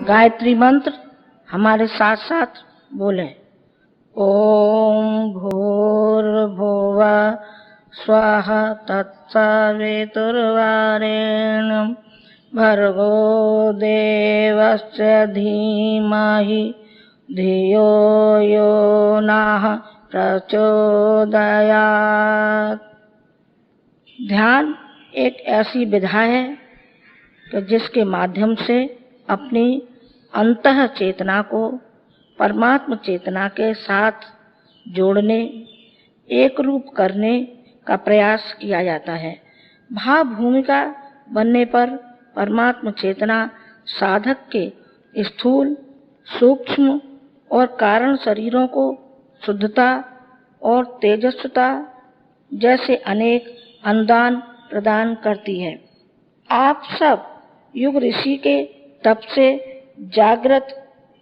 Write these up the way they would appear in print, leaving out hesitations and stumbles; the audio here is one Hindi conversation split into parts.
गायत्री मंत्र हमारे साथ साथ बोलें। ओम भूर्भुवः स्वः तत्सवितुर्वरेण्यं भर्गो देवस्य धीमहि धियो यो नः प्रचोदयात्। ध्यान एक ऐसी विधा है कि जिसके माध्यम से अपनी अंतः चेतना को परमात्म चेतना के साथ जोड़ने, एक रूप करने का प्रयास किया जाता है। भाव भूमिका बनने पर परमात्म चेतना साधक के स्थूल, सूक्ष्म और कारण शरीरों को शुद्धता और तेजस्विता जैसे अनेक अनुदान प्रदान करती है। आप सब युग ऋषि के तप से जागृत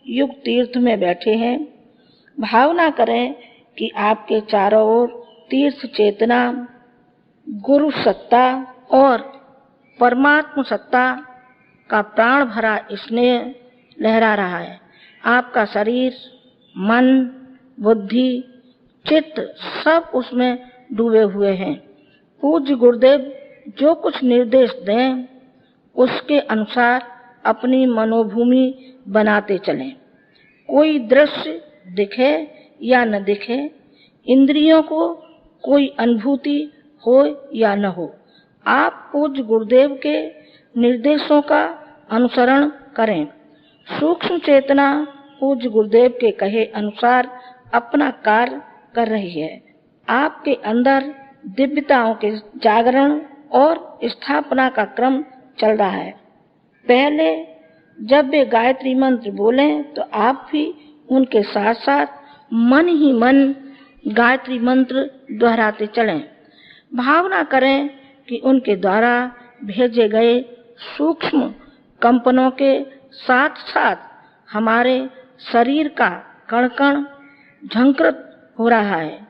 युग तीर्थ में बैठे हैं। भावना करें कि आपके चारों ओर तीर्थ चेतना, गुरु सत्ता और परमात्म सत्ता का प्राण भरा स्नेह लहरा रहा है। आपका शरीर, मन, बुद्धि, चित्त सब उसमें डूबे हुए हैं। पूज्य गुरुदेव जो कुछ निर्देश दें उसके अनुसार अपनी मनोभूमि बनाते चलें। कोई दृश्य दिखे या न दिखे, इंद्रियों को कोई अनुभूति हो या न हो, आप पूज्य गुरुदेव के निर्देशों का अनुसरण करें। सूक्ष्म चेतना पूज्य गुरुदेव के कहे अनुसार अपना कार्य कर रही है। आपके अंदर दिव्यताओं के जागरण और स्थापना का क्रम चल रहा है। पहले जब वे गायत्री मंत्र बोलें तो आप भी उनके साथ साथ मन ही मन गायत्री मंत्र दोहराते चलें। भावना करें कि उनके द्वारा भेजे गए सूक्ष्म कंपनों के साथ साथ हमारे शरीर का कण कण झंकृत हो रहा है।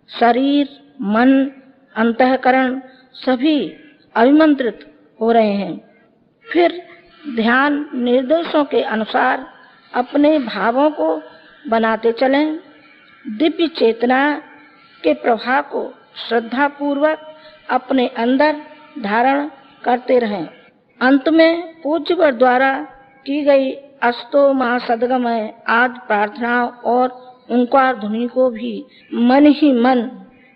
शरीर, मन, अंतःकरण सभी अभिमंत्रित हो रहे हैं। फिर ध्यान निर्देशों के अनुसार अपने भावों को बनाते चलें। दिव्य चेतना के प्रभाव को श्रद्धापूर्वक अपने अंदर धारण करते रहें। अंत में पूज्यवर द्वारा की गई अस्तो महासद्गमय आदि प्रार्थनाओं और ओंकार ध्वनि को भी मन ही मन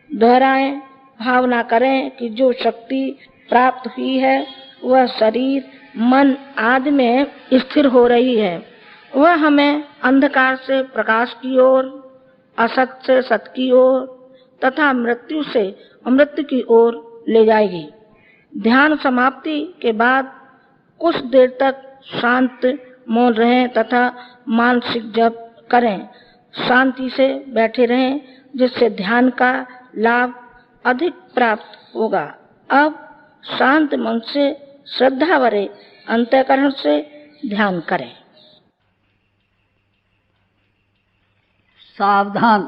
दोहराएं। भावना करें कि जो शक्ति प्राप्त हुई है वह शरीर, मन आदि में स्थिर हो रही है। वह हमें अंधकार से प्रकाश की ओर, असत से सत की ओर तथा मृत्यु से अमृत की ओर ले जाएगी। ध्यान समाप्ति के बाद कुछ देर तक शांत मौन रहें तथा मानसिक जप करें। शांति से बैठे रहें जिससे ध्यान का लाभ अधिक प्राप्त होगा। अब शांत मन से श्रद्धा भरे अंतःकरण से ध्यान करें। सावधान।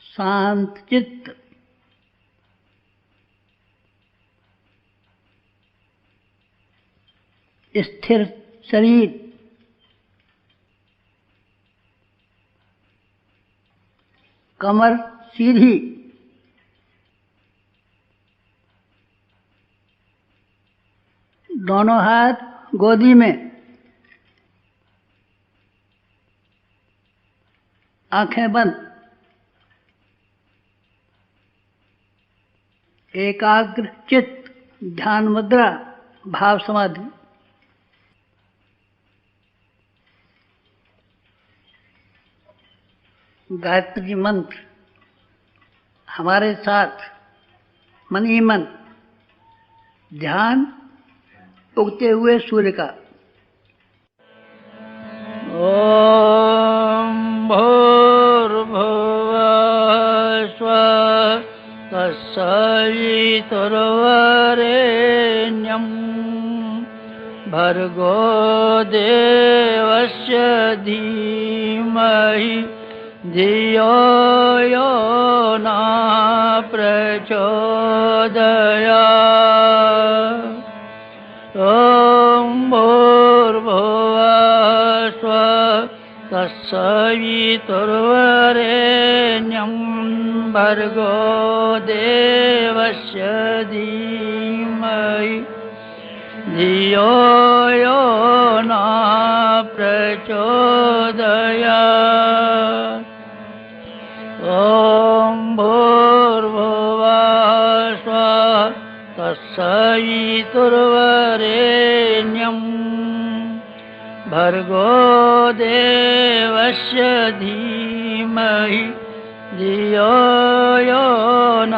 शांत चित्त, स्थिर शरीर, कमर सीधी, दोनों हाथ गोदी में, आंखें बंद। एकाग्र चित्त, ध्यान मुद्रा, भाव समाधि। गायत्री मंत्र हमारे साथ मन ही मन। ध्यान उगते हुए सूर्य का। ओम भूर्भुवः स्वः तत्सवितुर्वरेण्यं भर्गो देवस्य धीमहि धियो यो नः प्रचोदयात्। तत्सवितुर्वरेण्यं भर्गो देवस्य धीमहि धियो यो न प्रचोदयात्। ॐ भूर्भुवः स्वः तत्सवितुर्वरेण्यं भर्गो देवस्य धीमहि धियो यो न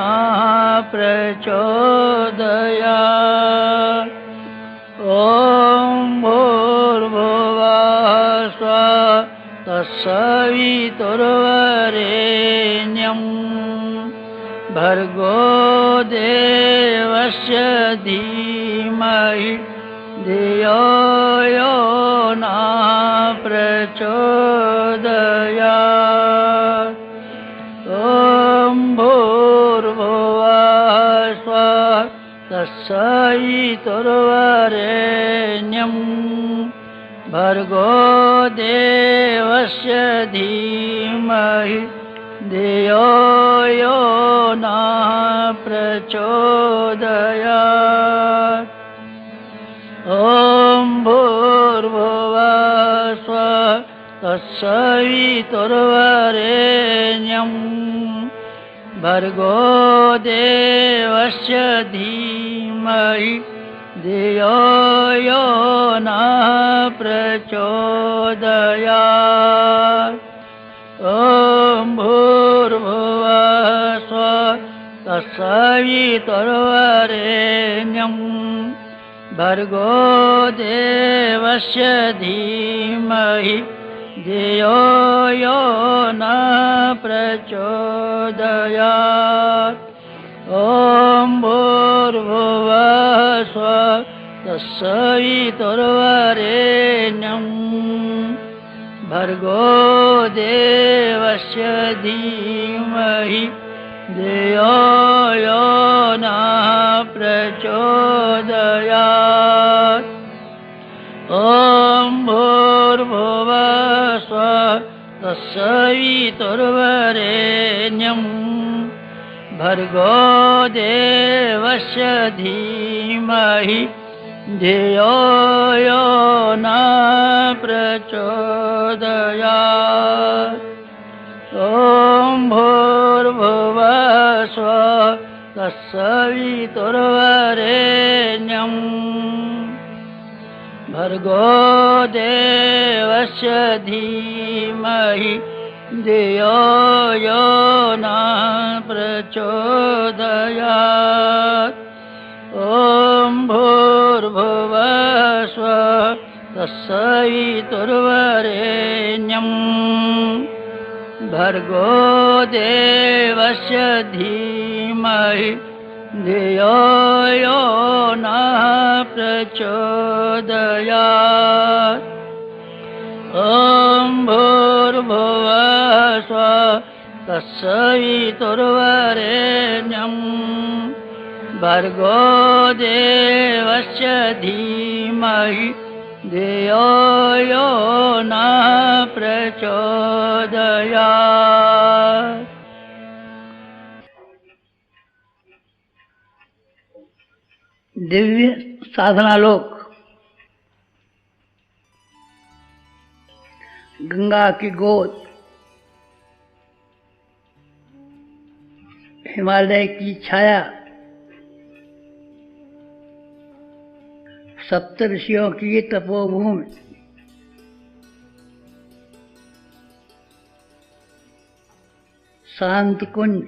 प्रचोदयात्। ॐ भूर्भुवः स्वः तत्सवितुर्वरेण्यं भर्गो देवस्य धीमहि धियो यो न प्रचोदयात्। ॐ भूर्भुवः स्वः तत्सवितुर्वरेण्यं भर्गो देवस्य धीमहि धियो यो न प्रचोदयात्। ॐ भूर्भुवः स्वः तत्सवितुर्वरेण्यं भर्गो देवस्य धीमहि धियो यो न प्रचोदयात्। ॐ भूर्भुवः स्वः तत्सवितुर्वरेण्यं भर्गो देवस्य धीमहि धियो यो न प्रचोदयात्। ॐ भूर्भुवः स्वः तत्सवितुर्वरेण्यं भर्गो देवस्य धीमहि धियो यो न प्रचोदयात्। ॐ भूर्भुवः स्वः तत्सवितुर्वरेण्यं भर्गो देवस्य धीमहि धियो यो न प्रचोदयात्। ॐ भूर्भुवः स्वः तत्सवितुर्वरेण्यं भर्गो देवस्य धीमहि धियो यो न प्रचोदयात्। ॐ भूर्भुवः स्वः तत्सवितुर्वरेण्यं भर्गो देवस्य धीमहि धियो यो न प्रचोदयात्। ॐ भूर्भुवः स्वः तत्सवितुर्वरेण्यं भर्गो देवस्य धीमहि धियो यो न प्रचोदयात्। दिव्य साधनालोक। गंगा की गोद, हिमालय की छाया, सप्तऋषियों की तपोभूमि, शांत कुंज,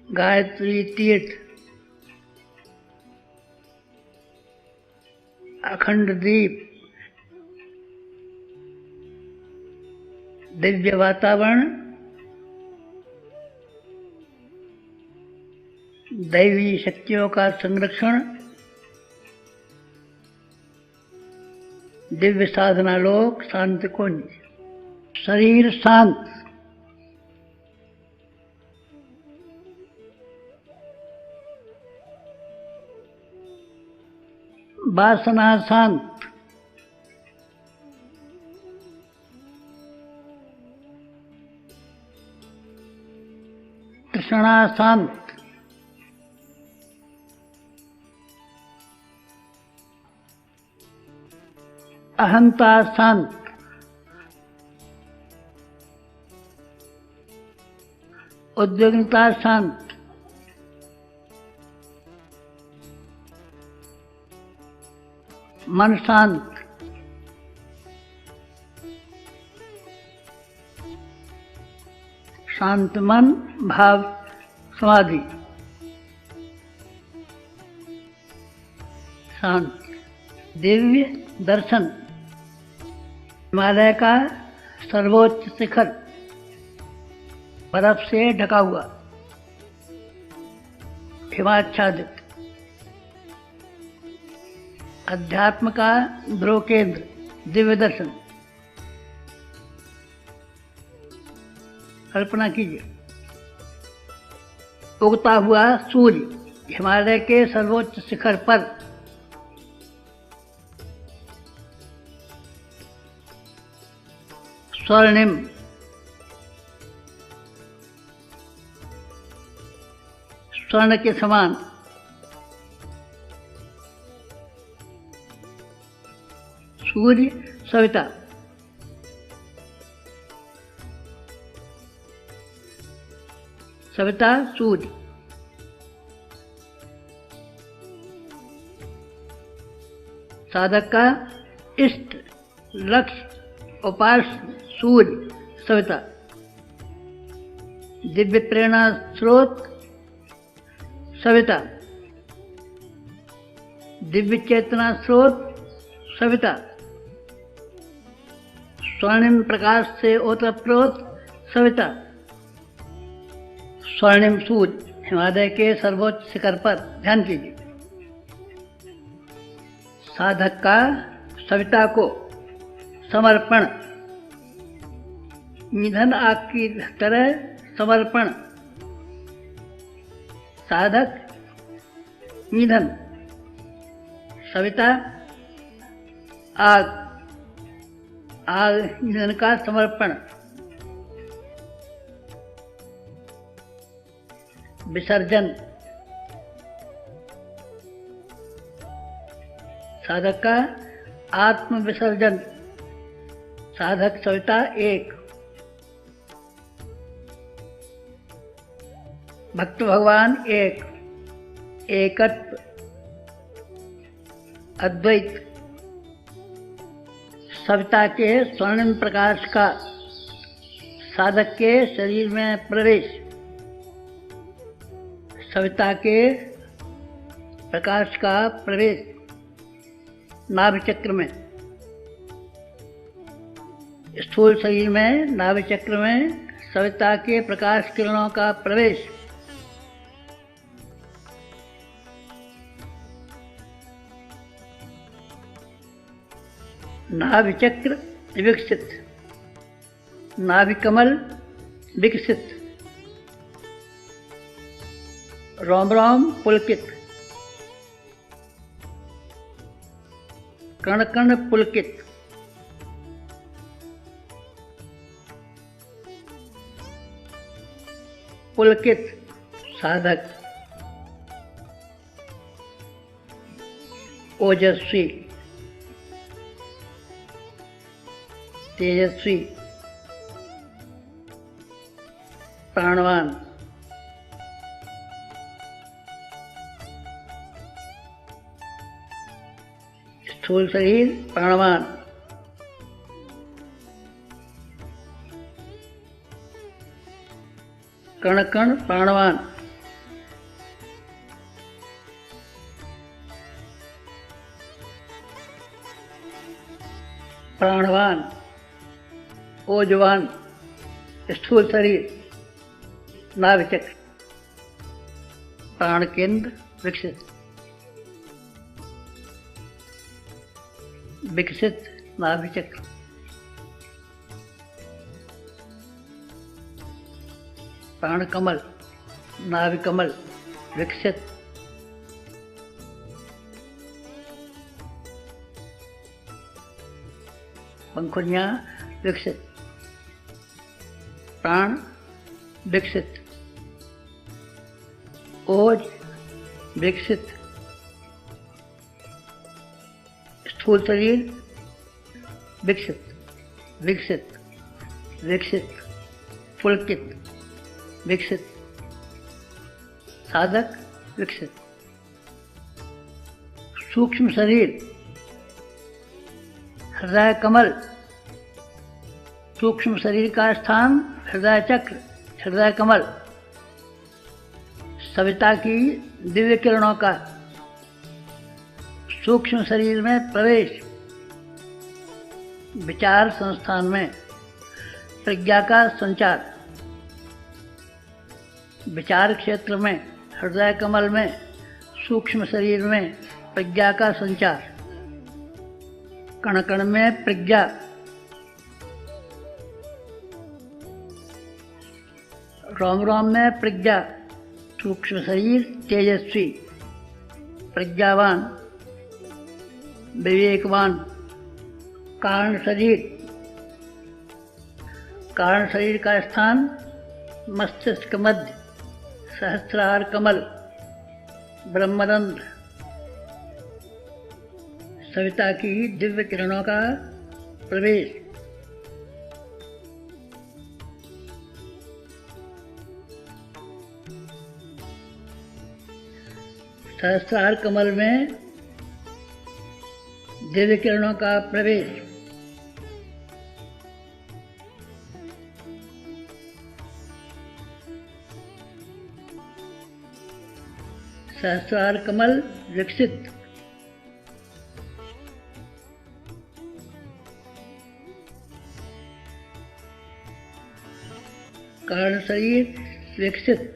गायत्री तीर्थ, अखंड दीप, दिव्य वातावरण, दैवी शक्तियों का संरक्षण, दिव्य साधनालोक, शांत कुंज। शरीर शांत, वासना शांत, तृष्णा शांत, अहंता शांत, उद्विग्नता शांत, मन शांत, शांत मन भाव समाधि, शांत दिव्य दर्शन, हिमालय का सर्वोच्च शिखर बर्फ से ढका हुआ, हिमाच्छादित, अध्यात्म का ध्रुव केंद्र, दिव्य दर्शन। कल्पना कीजिए, उगता हुआ सूर्य हिमालय के सर्वोच्च शिखर पर, स्वर्णिम, स्वर्ण के समान, सूर्य सविता, सविता सूर्य, साधक का इष्ट लक्ष्य उपास्य सूर्य सविता, दिव्य प्रेरणा स्रोत सविता, दिव्य चेतना स्रोत सविता, स्वर्णिम प्रकाश से ओतप्रोत सविता, स्वर्णिम सूर्य हिमालय के सर्वोच्च शिखर पर। ध्यान कीजिए, साधक का सविता को समर्पण, ईंधन आग की तरह समर्पण, साधक ईंधन, सविता आग, आग ईंधन का समर्पण, विसर्जन, साधक का आत्म विसर्जन, साधक सविता एक, भक्त भगवान एक, एकत्व, अद्वैत, सविता के स्वर्णिम प्रकाश का साधक के शरीर में प्रवेश, सविता के प्रकाश का प्रवेश नाभि चक्र में, स्थूल शरीर में नाभि चक्र में सविता के प्रकाश किरणों का प्रवेश, नाभि चक्र विकसित, नाभि कमल विकसित, रोम रोम पुलकित, कण कण पुलकित, पुलकित साधक, ओजस्वी, तेजस्वी, प्राणवान, स्थूल शरीर प्राणवान, कण कण प्राणवान, प्राणवान, ओजवान, स्थूल शरीर, नाभि चक्र, प्राण केंद्र विकसित, विकसित नाभि चक्र, प्राण कमल, नाभि कमल विकसित, पंखुड़ियां विकसित, प्राण विकसित, ओज विकसित, स्थूल शरीर विकसित, विकसित, विकसित, पुलकित, विकसित, साधक विकसित, सूक्ष्म शरीर, हृदय कमल, सूक्ष्म शरीर का स्थान हृदय चक्र, हृदय कमल, सविता की दिव्य किरणों का सूक्ष्म शरीर में प्रवेश, विचार संस्थान में प्रज्ञा का संचार, विचार क्षेत्र में हृदय कमल में सूक्ष्म शरीर में प्रज्ञा का संचार, कण कण में प्रज्ञा, रोम रोम में प्रज्ञा, सूक्ष्म शरीर तेजस्वी, प्रज्ञावान, विवेकवान, कारण शरीर, कारण शरीर का स्थान मस्तिष्क मध्य, सहस्रार कमल, ब्रह्मरंध्र, सविता की दिव्य किरणों का प्रवेश, सहस्रार कमल में दिव्य किरणों का प्रवेश, सहस्रार कमल विकसित, कारण शरीर विकसित,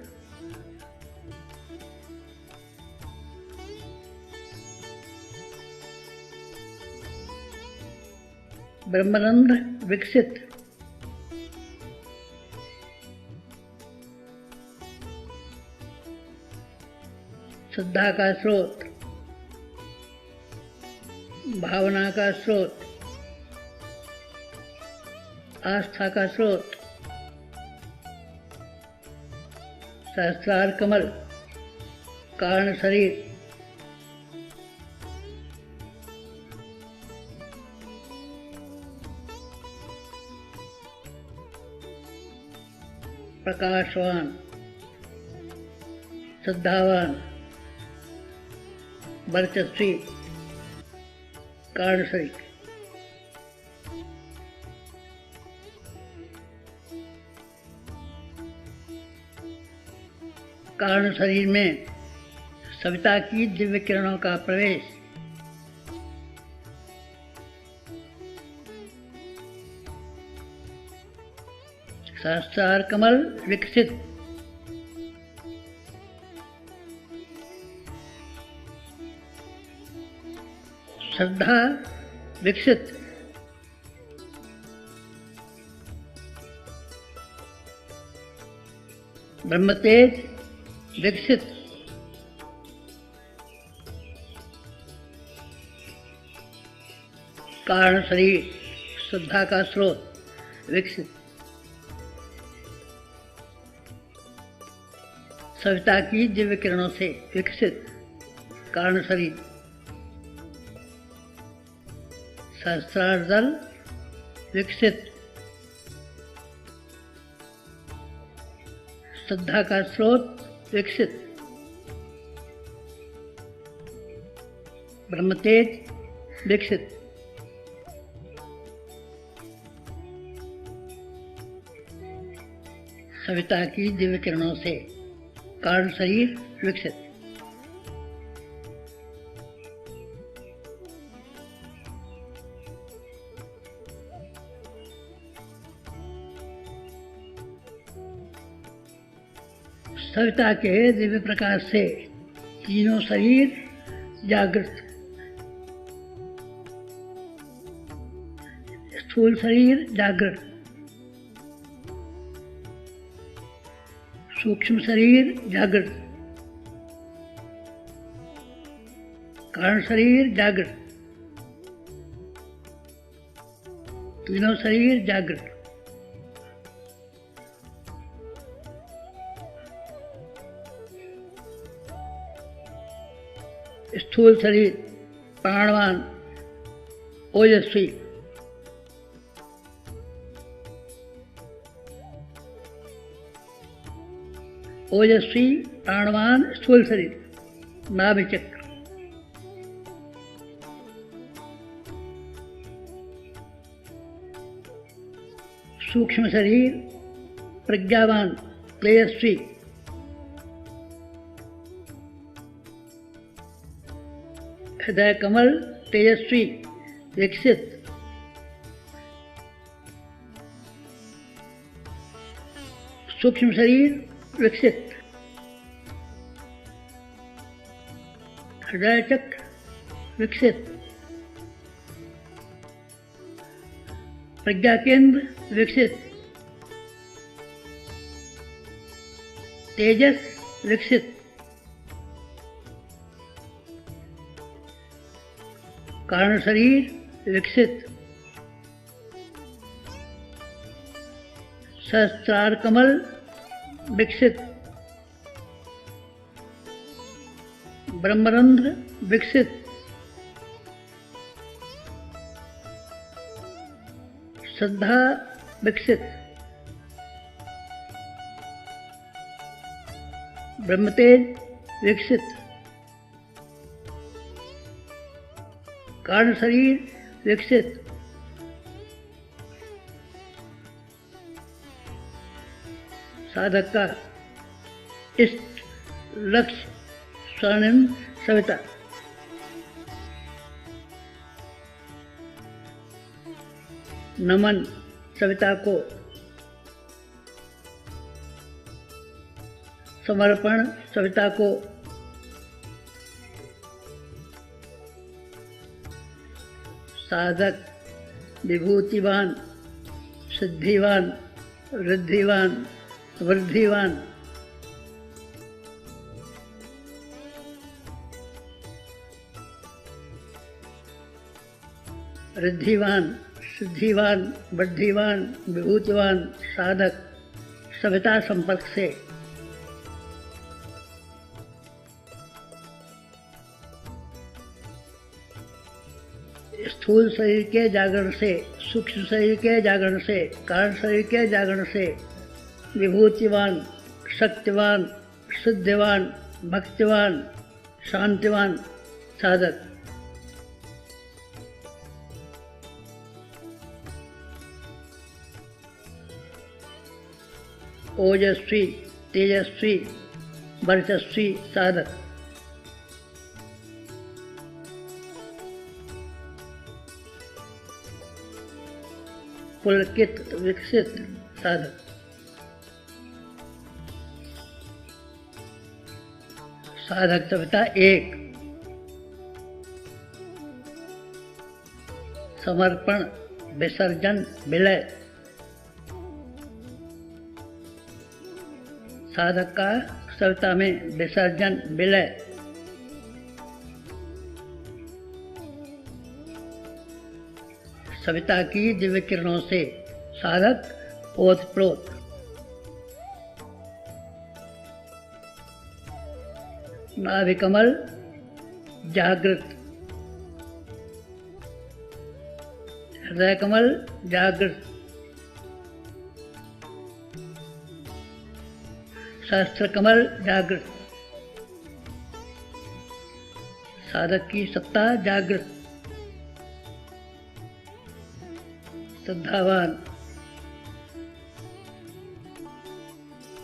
ब्रह्मरंध्र विकसित, श्रद्धा का स्रोत, भावना का स्रोत, आस्था का स्रोत, सहस्रार कमल, कारण शरीर, प्रकाशवान, श्रद्धावान, वर्चस्वी, कारण शरीर, कारण शरीर में सविता की दिव्य किरणों का प्रवेश, सहस्रार कमल विकसित, श्रद्धा विकसित, ब्रह्मतेज विकसित, कारण शरीर, श्रद्धा का स्रोत विकसित, सविता की दिव्य किरणों से विकसित, कारण शरीर, सहस्रार दल विकसित, श्रद्धा का स्रोत विकसित, ब्रह्मतेज विकसित, सविता की दिव्य किरणों से कारण शरीर विकसित, सविता के दिव्य प्रकाश से तीनों शरीर जागृत, स्थूल शरीर जागृत, सूक्ष्म शरीर जागृत, कारण शरीर जागृत, तीनों शरीर जागृत, स्थूल शरीर प्राणवान ओजस्वी। ओजस्वी प्राणवान स्थूल शरीर नाभि चक्र। सूक्ष्म शरीर प्रज्ञावान तेजस्वी। हृदय कमल तेजस्वी विकसित। सूक्ष्म शरीर विकसित। हृदय चक्र विकसित। प्रज्ञा केंद्र विकसित। तेजस विकसित। कारण शरीर विकसित। सहस्त्रार कमल विकसित। ब्रह्मरंध्र विकसित। श्रद्धा विकसित। ब्रह्मतेज विकसित। कारण शरीर विकसित। साधक का इष्ट लक्ष्य स्वर्णिम सविता। नमन सविता को। समर्पण सविता को। साधक विभूतिवान सिद्धिवान रिद्धिवान वृद्धिवान। रिद्धिवान सिद्धिवान वृद्धिवान विभूतिवान साधक सविता संपर्क से स्थूल शरीर के जागरण से, सूक्ष्म शरीर के जागरण से, कारण शरीर के जागरण से विभूतिवान शक्तिवान सिद्धिवान भक्तिवान शांतिवान साधक ओजस्वी तेजस्वी वर्चस्वी साधक पुलकित विकसित साधक साधक सविता एक। समर्पण विसर्जन विलय। साधक का सविता में विसर्जन विलय। सविता की दिव्य किरणों से साधक ओतप्रोत। नाभि कमल जागृत। हृदय कमल जागृत। सहस्त्र कमल जागृत। साधक की सत्ता जागृत। श्रद्धावान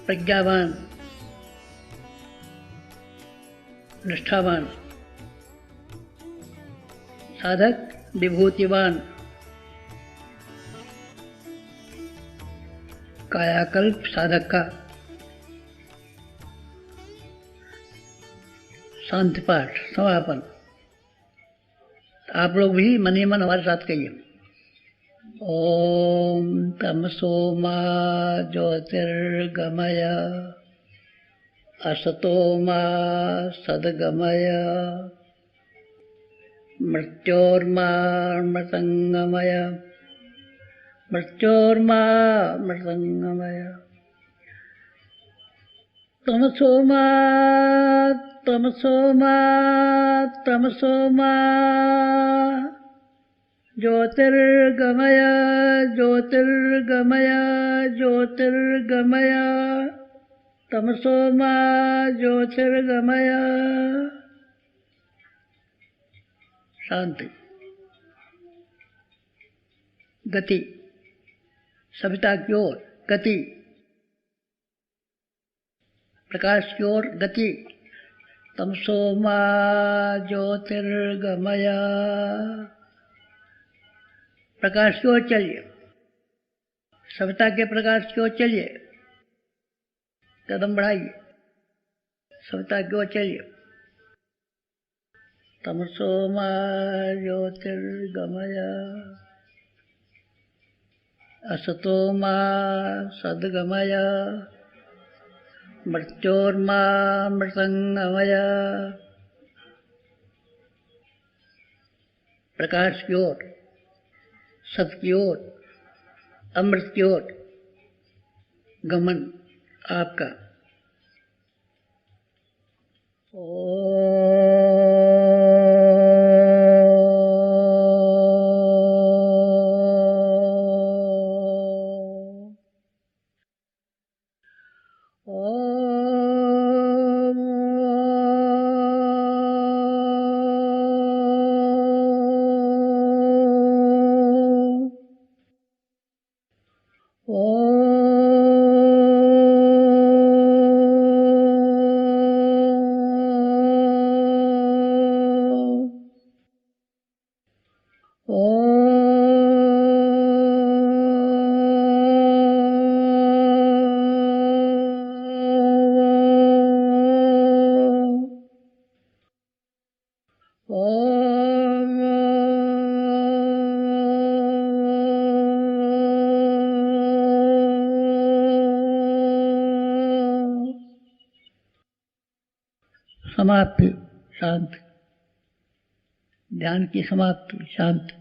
प्रज्ञावान निष्ठावान साधक विभूतिवान कायाकल्प साधक का शांति पाठ समापन। आप लोग भी मन ही मन हमारे साथ कहिए। ओम तमसो मा ज्योतिर्गमय असतो मा सद्गमय मृत्योर्मा मृतंगमय मृत्योर्मा मृतंगमय तमसो मा तमसो मा तमसो मा ज्योतिर्गमय ज्योतिर्गमय ज्योतिर्गमय तमसो मा ज्योतिर्गमय। शांति। गति, सविता की ओर गति, प्रकाश की ओर गति। तमसो मा ज्योतिर्गमय, प्रकाश की ओर चलिए, सविता के प्रकाश की ओर चलिए, कदम बढ़ाइए, सविता की ओर चलिए। तमसो मा ज्योतिर्गमय, असतो मा सद्गमय, मृत्योर्मा मृतंगमय। प्रकाश की ओर, सत्य की ओर, अमृत की ओर गमन आपका। समाप्ति, शांति, ध्यान की समाप्ति, शांति।